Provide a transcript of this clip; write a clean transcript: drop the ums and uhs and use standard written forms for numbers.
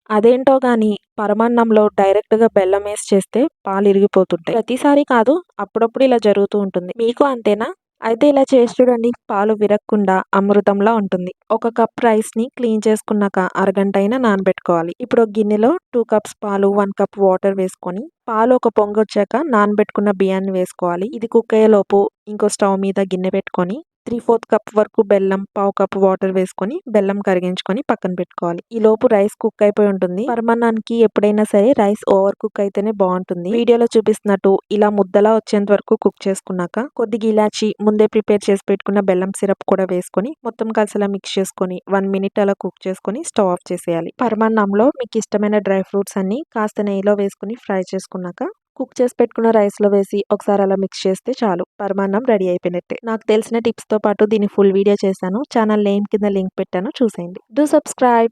అదేంటో గాని పరమాన్నంలో డైరెక్ట్‌గా బెల్లమేసి చేస్తే పాలిరిగిపోతుంటాయి. ప్రతిసారి కాదు, అప్పుడప్పుడు ఇలా జరుగుతూ ఉంటుంది. మీకు అంతేనా? అయితే ఇలా చేసి చూడండి. పాలు విరగకుండా అమృతంలా ఉంటుంది. ఒక కప్ రైస్‌ని క్లీన్ చేసుకున్నాక అరగంటైనా నానబెట్టుకోవాలి. ఇప్పుడు ఒక గిన్నెలో 2 కప్స్ పాలు, 1 కప్ వాటర్ వేసుకొని, పాలు ఒక పొంగొచ్చాక నానబెట్టుకున్న బియ్యాన్ని వేసుకోవాలి. ఇది కుక్ అయ్యేలోపు ఇంకో స్టవ్ మీద గిన్నె పెట్టుకొని 3/4 కప్ వరకు బెల్లం, పావు కప్ వాటర్ వేసుకొని బెల్లం కరిగించుకొని పక్కన పెట్టుకోవాలి. ఈలోపు రైస్ కుక్ అయిపోయి ఉంటుంది. పరమాన్నానికి ఎప్పుడైనా సరే రైస్ ఓవర్ కుక్ అయితేనే బాగుంటుంది. వీడియోలో చూపిస్తున్నట్టు ఇలా ముద్దలా వచ్చేంత వరకు కుక్ చేసుకున్నాక కొద్దిగా ఇలాచి ముందే ప్రిపేర్ చేసి పెట్టుకున్న బెల్లం సిరప్ కూడా వేసుకొని మొత్తం కలిసేలా మిక్స్ చేసుకొని 1 మినిట్ అలా కుక్ చేసుకొని స్టవ్ ఆఫ్ చేసేయాలి. పరమాన్నంలో మీకు ఇష్టమైన డ్రై ఫ్రూట్స్ అన్ని కాస్త నెయ్యిలో వేసుకుని ఫ్రై చేసుకున్నాక కుక్ చేసి పెట్టుకున్న రైస్‌లో వేసి ఒకసారి అలా మిక్స్ చేస్తే చాలు. పరమాన్నం రెడీ అయిపోయినట్టే. నాకు తెలిసిన టిప్స్‌తో పాటు దీని ఫుల్ వీడియో చేశాను. ఛానల్ నేమ్ కింద లింక్ పెట్టాను, చూసేయండి. Do subscribe.